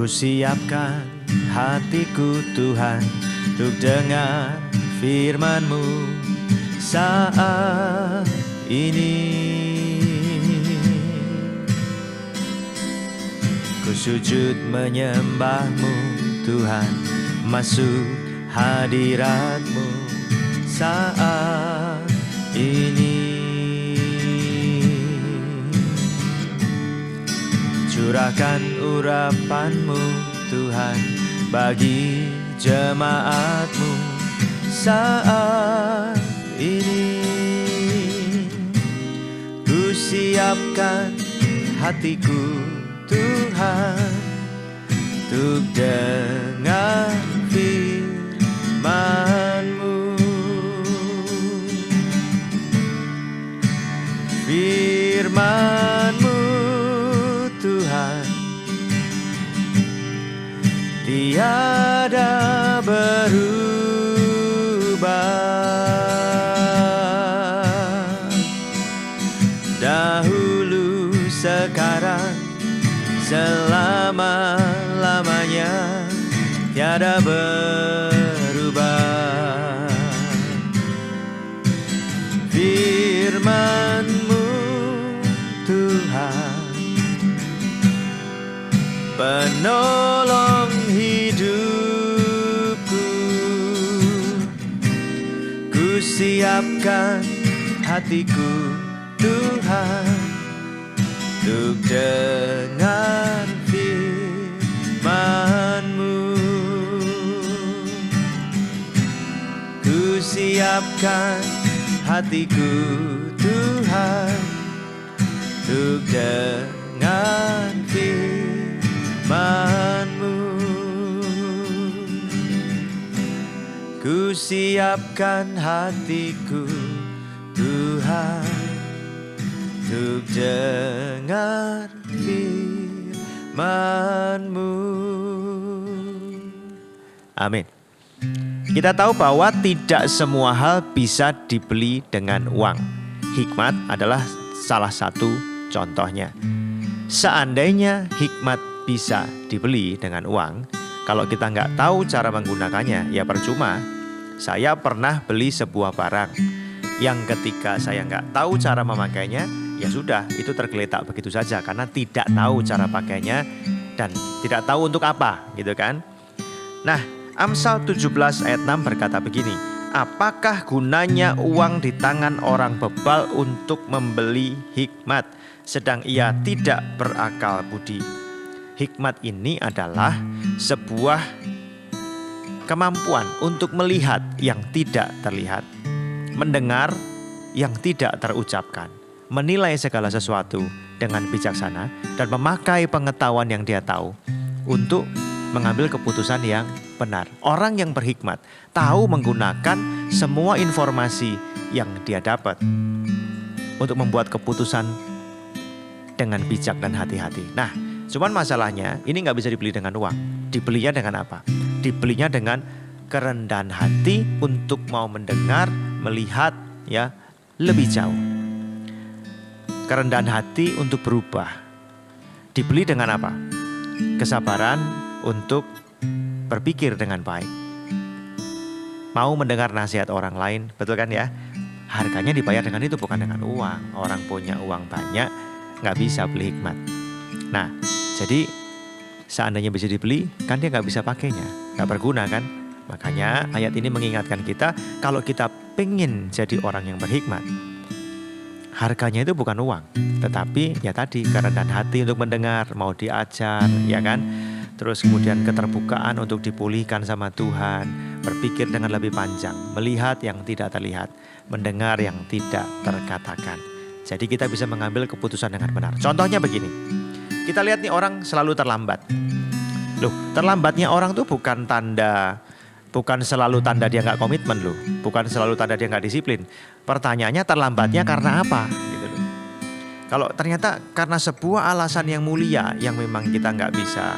Ku siapkan hatiku Tuhan untuk dengar firman-Mu saat ini. Ku sujud menyembah-Mu Tuhan, masuk hadirat-Mu saat ini. Curahkan urapan-Mu Tuhan bagi jemaat-Mu saat ini. Ku siapkan hatiku Tuhan untuk dengar firman-Mu. Firman-Mu Tuhan tiada berubah, dahulu, sekarang, selama-lamanya tiada berubah. Firman-Mu Tuhan penolong hidupku. Ku siapkan hatiku Tuhan untuk dengar firman-Mu. Ku siapkan hatiku Tuhan untuk dengar firman-Mu. Ku siapkan hatiku Tuhan untuk dengar firman-Mu. Amin. Kita tahu bahwa tidak semua hal bisa dibeli dengan uang. Hikmat adalah salah satu contohnya. Seandainya hikmat bisa dibeli dengan uang, kalau kita nggak tahu cara menggunakannya, ya percuma. Saya pernah beli sebuah barang yang ketika saya nggak tahu cara memakainya, ya sudah, itu tergeletak begitu saja karena tidak tahu cara pakainya dan tidak tahu untuk apa, gitu kan. Nah, Amsal 17 ayat 6 berkata begini, apakah gunanya uang di tangan orang bebal untuk membeli hikmat, sedang ia tidak berakal budi. Hikmat ini adalah sebuah kemampuan untuk melihat yang tidak terlihat, mendengar yang tidak terucapkan, menilai segala sesuatu dengan bijaksana, dan memakai pengetahuan yang dia tahu untuk mengambil keputusan yang benar. Orang yang berhikmat tahu menggunakan semua informasi yang dia dapat untuk membuat keputusan dengan bijak dan hati-hati. Nah, cuman masalahnya ini nggak bisa dibeli dengan uang. Dibelinya dengan apa? Dibelinya dengan kerendahan hati untuk mau mendengar, melihat ya lebih jauh. Kerendahan hati untuk berubah. Dibeli dengan apa? Kesabaran untuk berpikir dengan baik. Mau mendengar nasihat orang lain, betul kan ya? Harganya dibayar dengan itu, bukan dengan uang. Orang punya uang banyak, nggak bisa beli hikmat. Nah, jadi seandainya bisa dibeli, kan dia nggak bisa pakainya, nggak berguna kan? Makanya ayat ini mengingatkan kita, kalau kita pengen jadi orang yang berhikmat, harganya itu bukan uang, tetapi ya tadi kerendahan hati untuk mendengar, mau diajar, ya kan? Terus kemudian keterbukaan untuk dipulihkan sama Tuhan, berpikir dengan lebih panjang, melihat yang tidak terlihat, mendengar yang tidak terkatakan. Jadi kita bisa mengambil keputusan dengan benar. Contohnya begini, kita lihat nih orang selalu terlambat. Loh, terlambatnya orang tuh bukan selalu tanda dia nggak komitmen loh, bukan selalu tanda dia nggak disiplin. Pertanyaannya terlambatnya karena apa? Gitu loh. Kalau ternyata karena sebuah alasan yang mulia yang memang kita nggak bisa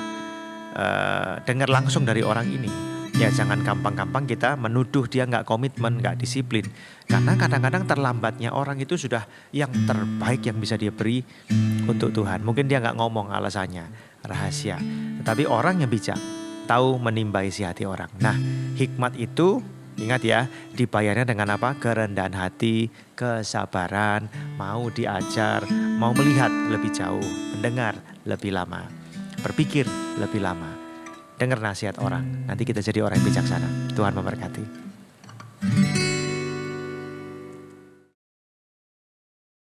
dengar langsung dari orang ini, ya jangan gampang-gampang kita menuduh dia nggak komitmen, nggak disiplin. Karena kadang-kadang terlambatnya orang itu sudah yang terbaik yang bisa dia beri untuk Tuhan. Mungkin dia nggak ngomong alasannya, rahasia. Tetapi orang yang bijak tahu menimba isi hati orang. Nah, hikmat itu ingat ya, dibayarnya dengan apa? Kerendahan hati, kesabaran, mau diajar, mau melihat lebih jauh, mendengar lebih lama, berpikir lebih lama, dengar nasihat orang. Nanti kita jadi orang yang bijaksana. Tuhan memberkati.